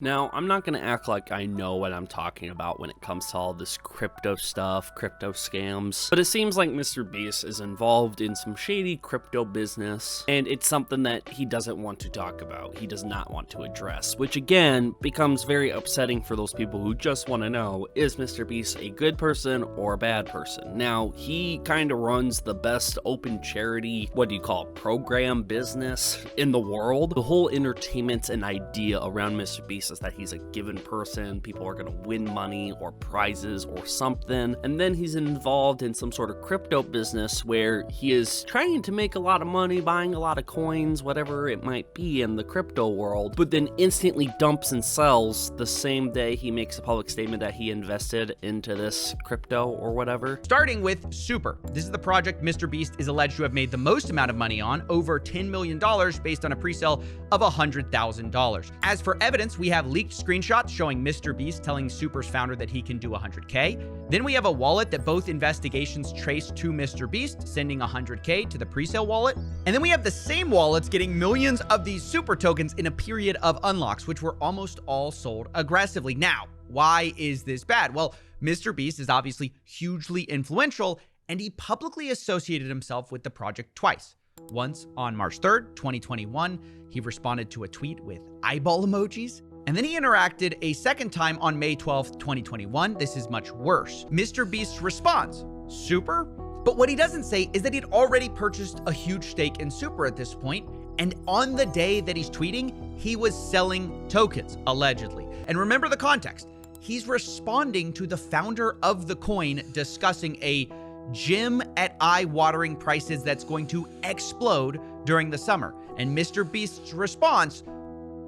Now, I'm not going to act like I know what I'm talking about when it comes to all this crypto stuff, crypto scams, but it seems like MrBeast is involved in some shady crypto business, and it's something that he doesn't want to talk about. He does not want to address, which again becomes very upsetting for those people who just want to know, is MrBeast a good person or a bad person? Now, he kind of runs the best open charity, program business in the world. The whole entertainment and idea around MrBeast is that he's a given person, people are going to win money or prizes or something, and then he's involved in some sort of crypto business where he is trying to make a lot of money buying a lot of coins, whatever it might be in the crypto world, but then instantly dumps and sells the same day he makes a public statement that he invested into this crypto or whatever. Starting with Super. This is the project MrBeast is alleged to have made the most amount of money on, over $10 million based on a pre-sale of $100,000. As for evidence, we have leaked screenshots showing MrBeast telling Super's founder that he can do 100K. Then we have a wallet that both investigations trace to MrBeast, sending 100K to the pre-sale wallet. And then we have the same wallets getting millions of these Super tokens in a period of unlocks, which were almost all sold aggressively. Now, why is this bad? Well, MrBeast is obviously hugely influential, and he publicly associated himself with the project twice. Once on March 3rd, 2021, he responded to a tweet with eyeball emojis. And then he interacted a second time on May 12th, 2021. This is much worse. MrBeast's response, Super? But what he doesn't say is that he'd already purchased a huge stake in Super at this point, and on the day that he's tweeting, he was selling tokens, allegedly. And remember the context. He's responding to the founder of the coin discussing a gym at eye-watering prices that's going to explode during the summer. And MrBeast's response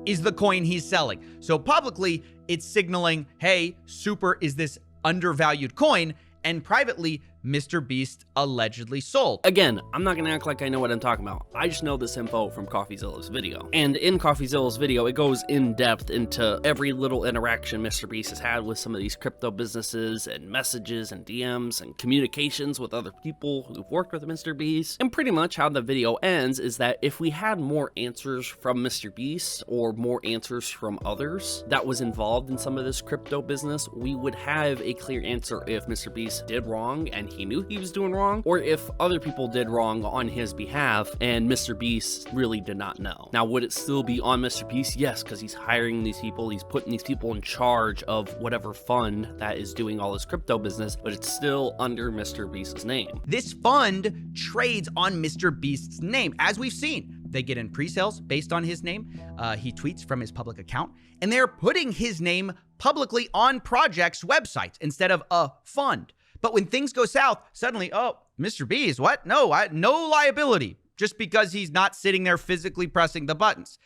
is the coin he's selling. So publicly, it's signaling, hey, Super is this undervalued coin, and privately, MrBeast allegedly sold. Again, I'm not gonna act like I know what I'm talking about. I just know this info from CoffeeZilla's video. And in CoffeeZilla's video, it goes in depth into every little interaction MrBeast has had with some of these crypto businesses and messages and DMs and communications with other people who've worked with MrBeast. And pretty much how the video ends is that if we had more answers from MrBeast or more answers from others that was involved in some of this crypto business, we would have a clear answer if MrBeast did wrong and he knew he was doing wrong, or if other people did wrong on his behalf and MrBeast really did not know. Now, would it still be on MrBeast? Yes, because he's hiring these people, he's putting these people in charge of whatever fund that is doing all this crypto business, but it's still under MrBeast's name. This fund trades on MrBeast's name, as we've seen. They get in pre-sales based on his name. He tweets from his public account, and they're putting his name publicly on projects' websites instead of a fund. But when things go south, suddenly, oh, MrBeast, what? No, no liability, just because he's not sitting there physically pressing the buttons.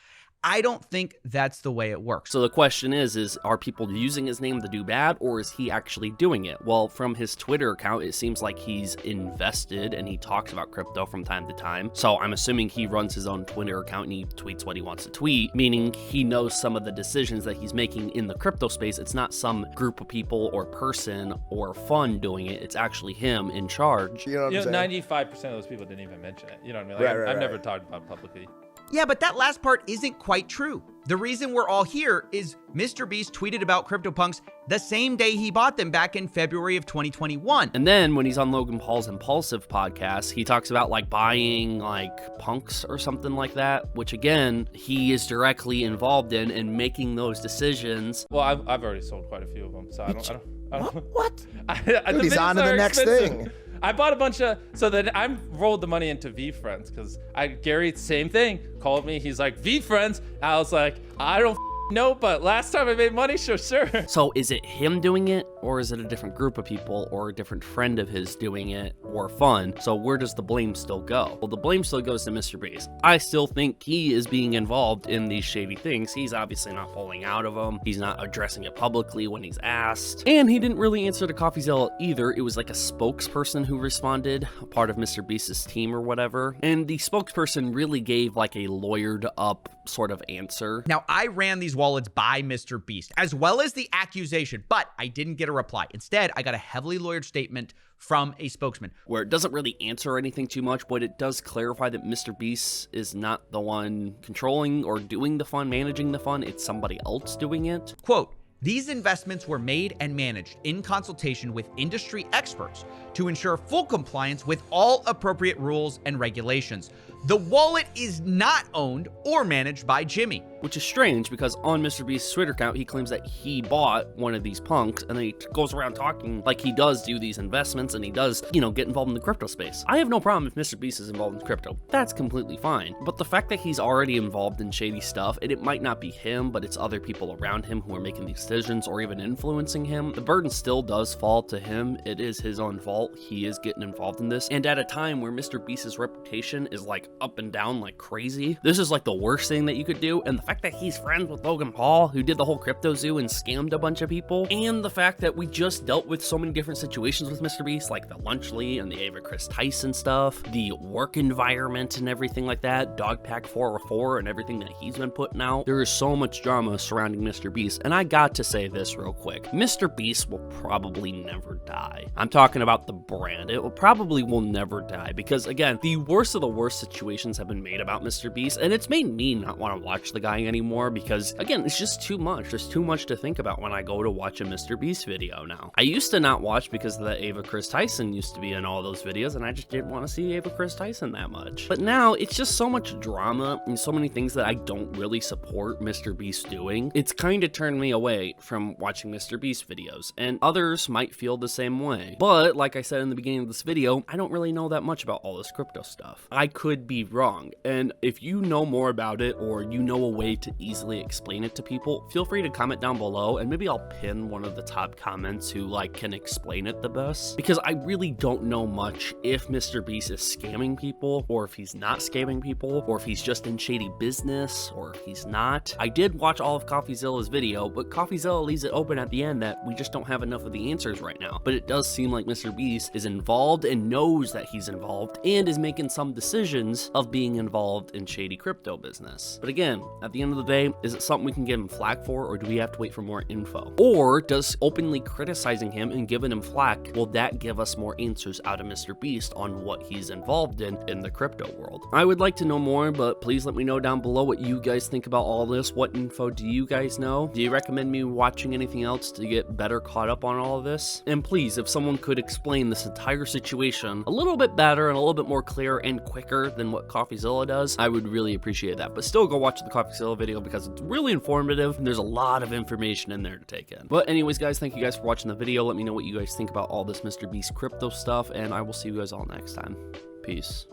I don't think that's the way it works. So the question is are people using his name to do bad, or is he actually doing it? Well, from his Twitter account, it seems like he's invested and he talks about crypto from time to time. So I'm assuming he runs his own Twitter account and he tweets what he wants to tweet, meaning he knows some of the decisions that he's making in the crypto space. It's not some group of people or person or fund doing it. It's actually him in charge. You know what I'm saying? 95% of those people didn't even mention it. You know what I mean? Like, I've never talked about it publicly. Yeah, but that last part isn't quite true. The reason we're all here is MrBeast tweeted about CryptoPunks the same day he bought them back in February of 2021. And then when he's on Logan Paul's Impulsive podcast, he talks about like buying like punks or something like that, which again, he is directly involved in and making those decisions. Well, I've already sold quite a few of them, so I don't. What? Dude, he's on to the next thing. I bought a bunch of, so then I rolled the money into VeeFriends because Gary, same thing, called me. He's like, VeeFriends? I was like, I don't know, but last time I made money, sure. So is it him doing it, or is it a different group of people or a different friend of his doing it, or fun? So where does the blame still go? Well, the blame still goes to MrBeast. I still think he is being involved in these shady things. He's obviously not pulling out of them. He's not addressing it publicly when he's asked. And he didn't really answer to CoffeeZilla either. It was like a spokesperson who responded, a part of MrBeast's team or whatever. And the spokesperson really gave like a lawyered up sort of answer. Now, I ran these wallets by MrBeast, as well as the accusation, but I didn't get a reply. Instead, I got a heavily lawyered statement from a spokesman, where it doesn't really answer anything too much, but it does clarify that MrBeast is not the one controlling or doing the fund, managing the fund. It's somebody else doing it. Quote, "These investments were made and managed in consultation with industry experts to ensure full compliance with all appropriate rules and regulations. The wallet is not owned or managed by Jimmy." Which is strange because on MrBeast's Twitter account, he claims that he bought one of these punks, and then he goes around talking like he does do these investments and he does, get involved in the crypto space. I have no problem if MrBeast is involved in crypto. That's completely fine. But the fact that he's already involved in shady stuff, and it might not be him, but it's other people around him who are making these decisions or even influencing him, the burden still does fall to him. It is his own fault. He is getting involved in this. And at a time where MrBeast's reputation is like up and down like crazy, this is like the worst thing that you could do. And the fact that he's friends with Logan Paul, who did the whole crypto zoo and scammed a bunch of people, and the fact that we just dealt with so many different situations with MrBeast, like the Lunchley and the Ava Chris Tyson stuff, the work environment and everything like that, Dogpack 404 and everything that he's been putting out. There is so much drama surrounding MrBeast, and I got to say this real quick. MrBeast will probably never die. I'm talking about the brand. It will never die because, again, the worst of the worst situations have been made about MrBeast, and it's made me not want to watch the guy anymore because, again, it's just too much. There's too much to think about when I go to watch a MrBeast video now. I used to not watch because the Ava Chris Tyson used to be in all those videos, and I just didn't want to see Ava Chris Tyson that much. But now it's just so much drama and so many things that I don't really support MrBeast doing. It's kind of turned me away from watching MrBeast videos, and others might feel the same way. But like I said in the beginning of this video, I don't really know that much about all this crypto stuff. I could be wrong, and if you know more about it or you know a way to easily explain it to people, feel free to comment down below, and maybe I'll pin one of the top comments who can explain it the best, because I really don't know much if MrBeast is scamming people, or if he's not scamming people, or if he's just in shady business, or if he's not. I did watch all of CoffeeZilla's video, but CoffeeZilla leaves it open at the end that we just don't have enough of the answers right now. But it does seem like MrBeast is involved and knows that he's involved and is making some decisions of being involved in shady crypto business. But again, at the end of the day, is it something we can give him flack for, or do we have to wait for more info? Or does openly criticizing him and giving him flack, will that give us more answers out of MrBeast on what he's involved in the crypto world? I would like to know more, but please let me know down below what you guys think about all this. What info do you guys know? Do you recommend me watching anything else to get better caught up on all of this? And please, if someone could explain this entire situation a little bit better and a little bit more clear and quicker than what CoffeeZilla does, I would really appreciate that. But still, go watch the CoffeeZilla video because it's really informative and there's a lot of information in there to take in. But anyways, guys, thank you guys for watching the video. Let me know what you guys think about all this MrBeast crypto stuff, and I will see you guys all next time. Peace.